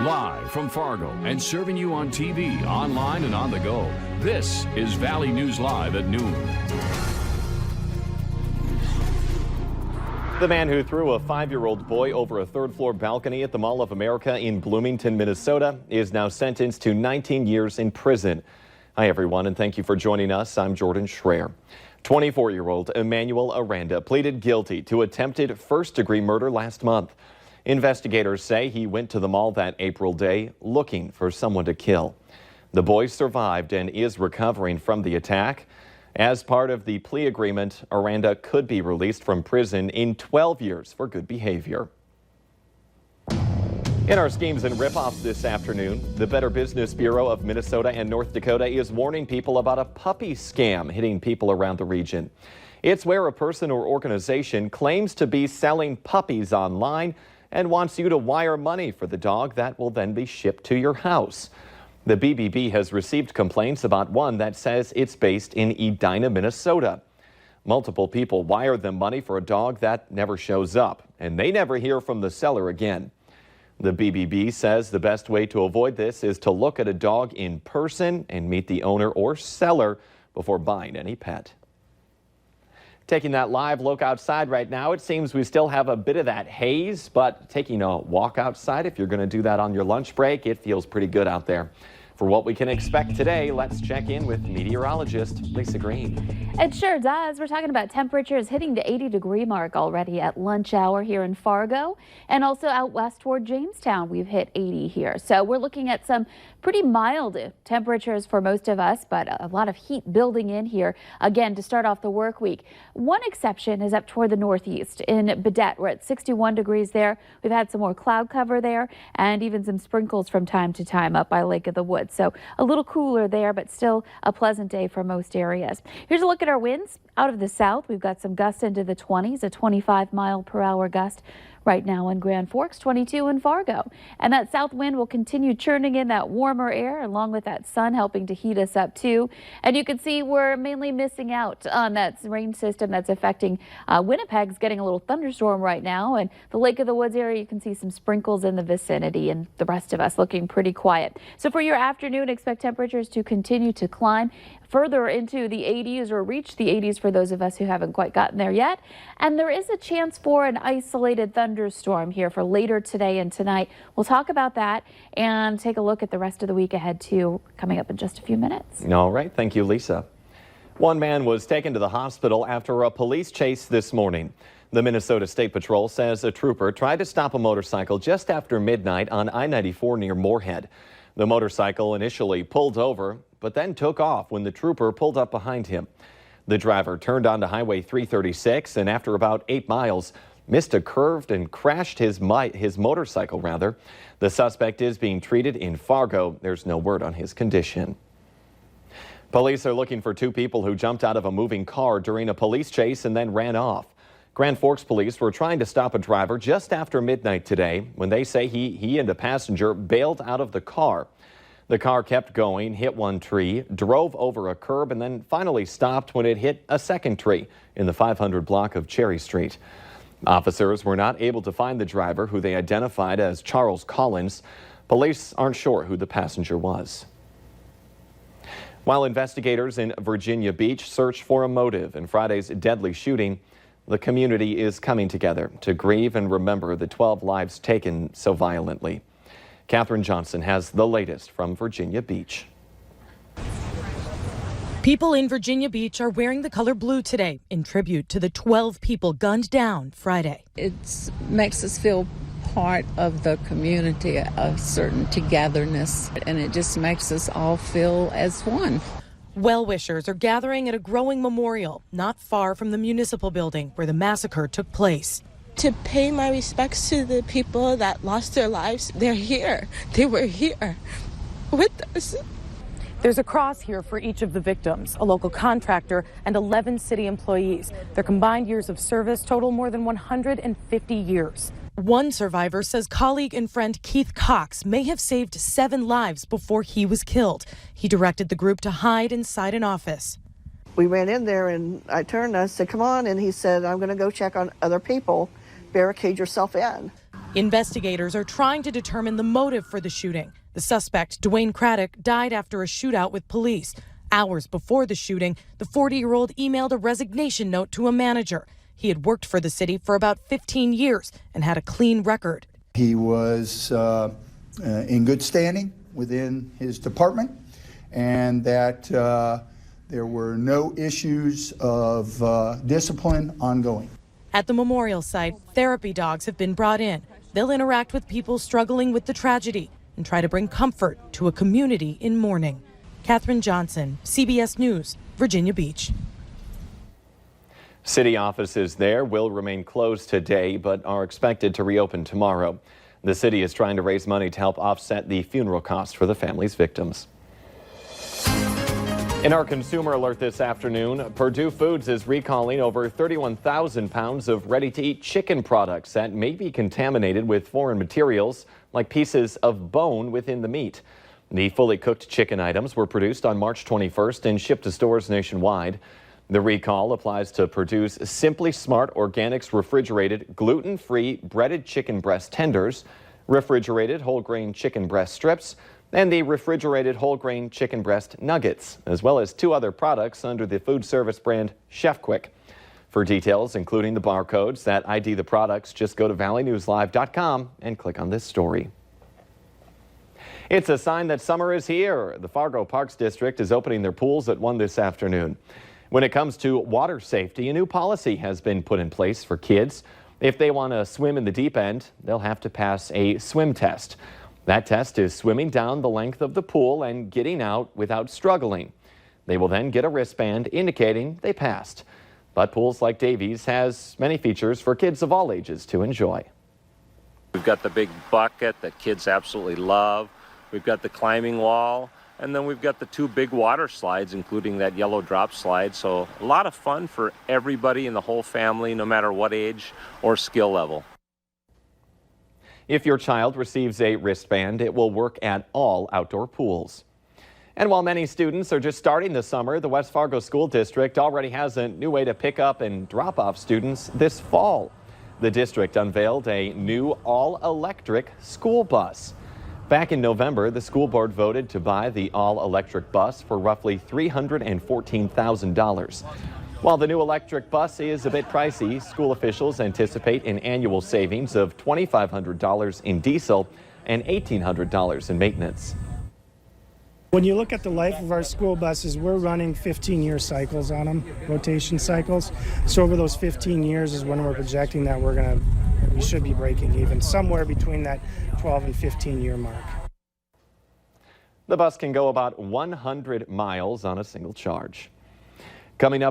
Live from Fargo and serving you on TV, online, and on the go. This is Valley News Live at noon. The man who threw a 5-year-old boy over a third-floor balcony at the Mall of America in Bloomington, Minnesota, is now sentenced to 19 years in prison. Hi, everyone, and thank you for joining us. I'm Jordan Schreier. 24-year-old Emmanuel Aranda pleaded guilty to attempted first-degree murder last month. Investigators say he went to the mall that April day looking for someone to kill. The boy survived and is recovering from the attack. As part of the plea agreement, Aranda could be released from prison in 12 years for good behavior. In our schemes and ripoffs this afternoon, the Better Business Bureau of Minnesota and North Dakota is warning people about a puppy scam hitting people around the region. It's where a person or organization claims to be selling puppies online and wants you to wire money for the dog that will then be shipped to your house. The BBB has received complaints about one that says it's based in Edina, Minnesota. Multiple people wire them money for a dog that never shows up, and they never hear from the seller again. The BBB says the best way to avoid this is to look at a dog in person and meet the owner or seller before buying any pet. Taking that live look outside right now, it seems we still have a bit of that haze, but taking a walk outside, if you're going to do that on your lunch break, it feels pretty good out there. For what we can expect today, let's check in with meteorologist Lisa Green. It sure does. We're talking about temperatures hitting the 80-degree mark already at lunch hour here in Fargo, and also out west toward Jamestown. We've hit 80 here. So we're looking at some pretty mild temperatures for most of us, but a lot of heat building in here again to start off the work week. One exception is up toward the northeast in Baudette. We're at 61 degrees there. We've had some more cloud cover there and even some sprinkles from time to time up by Lake of the Woods. So a little cooler there, but still a pleasant day for most areas. Here's a look at our winds out of the south. We've got some gusts into the 20s, a 25-mile-per-hour gust right now in Grand Forks, 22 in Fargo. And that south wind will continue churning in that warmer air along with that sun helping to heat us up too. And you can see we're mainly missing out on that rain system that's affecting Winnipeg's getting a little thunderstorm right now. And the Lake of the Woods area, you can see some sprinkles in the vicinity and the rest of us looking pretty quiet. So for your afternoon, expect temperatures to continue to climb further into the 80s or reach the 80s for those of us who haven't quite gotten there yet. And there is a chance for an isolated thunderstorm here for later today and tonight. We'll talk about that and take a look at the rest of the week ahead too, coming up in just a few minutes. All right. Thank you, Lisa. One man was taken to the hospital after a police chase this morning. The Minnesota State Patrol says a trooper tried to stop a motorcycle just after midnight on I-94 near Moorhead. The motorcycle initially pulled over, but then took off when the trooper pulled up behind him. The driver turned onto Highway 336 and after about 8 miles, missed a curve and crashed his motorcycle. The suspect is being treated in Fargo. There's no word on his condition. Police are looking for 2 people who jumped out of a moving car during a police chase and then ran off. Grand Forks police were trying to stop a driver just after midnight today when they say he and a passenger bailed out of the car. The car kept going, hit one tree, drove over a curb, and then finally stopped when it hit a second tree in the 500 block of Cherry Street. Officers were not able to find the driver, who they identified as Charles Collins. Police aren't sure who the passenger was. While investigators in Virginia Beach search for a motive in Friday's deadly shooting, the community is coming together to grieve and remember the 12 lives taken so violently. Catherine Johnson has the latest from Virginia Beach. People in Virginia Beach are wearing the color blue today in tribute to the 12 people gunned down Friday. It makes us feel part of the community, a certain togetherness, and it just makes us all feel as one. Well-wishers are gathering at a growing memorial not far from the municipal building where the massacre took place. To pay my respects to the people that lost their lives. They're here. They were here with us. There's a cross here for each of the victims, a local contractor and 11 city employees. Their combined years of service total more than 150 years. One survivor says colleague and friend Keith Cox may have saved 7 lives before he was killed. He directed the group to hide inside an office. We ran in there and I turned and I said, come on. And he said, I'm going to go check on other people. Barricade yourself in. Investigators are trying to determine the motive for the shooting. The suspect, Dwayne Craddock, died after a shootout with police. Hours before the shooting, the 40-year-old emailed a resignation note to a manager. He had worked for the city for about 15 years and had a clean record. He was in good standing within his department, and that there were no issues of discipline ongoing. At the memorial site, therapy dogs have been brought in. They'll interact with people struggling with the tragedy and try to bring comfort to a community in mourning. Katherine Johnson, CBS News, Virginia Beach. City offices there will remain closed today, but are expected to reopen tomorrow. The city is trying to raise money to help offset the funeral costs for the family's victims. In our consumer alert this afternoon, Purdue Foods is recalling over 31,000 pounds of ready-to-eat chicken products that may be contaminated with foreign materials like pieces of bone within the meat. The fully cooked chicken items were produced on March 21st and shipped to stores nationwide. The recall applies to Purdue's Simply Smart Organics refrigerated gluten-free breaded chicken breast tenders, refrigerated whole grain chicken breast strips, and the refrigerated whole grain chicken breast nuggets, as well as 2 other products under the food service brand Chef Quick. For details, including the barcodes that ID the products, just go to valleynewslive.com and click on this story. It's a sign that summer is here. The Fargo Parks District is opening their pools at 1 this afternoon. When it comes to water safety, a new policy has been put in place for kids. If they want to swim in the deep end, they'll have to pass a swim test. That test is swimming down the length of the pool and getting out without struggling. They will then get a wristband indicating they passed. But Pools Like Davies has many features for kids of all ages to enjoy. We've got the big bucket that kids absolutely love. We've got the climbing wall, and then we've got the 2 big water slides, including that yellow drop slide. So a lot of fun for everybody in the whole family, no matter what age or skill level. If your child receives a wristband, it will work at all outdoor pools. And while many students are just starting the summer, the West Fargo School District already has a new way to pick up and drop off students this fall. The district unveiled a new all-electric school bus. Back in November, the school board voted to buy the all-electric bus for roughly $314,000. While the new electric bus is a bit pricey, school officials anticipate an annual savings of $2,500 in diesel and $1,800 in maintenance. When you look at the life of our school buses, we're running 15-year cycles on them, rotation cycles. So over those 15 years is when we're projecting that we should be breaking even, somewhere between that 12 and 15-year mark. The bus can go about 100 miles on a single charge. Coming up.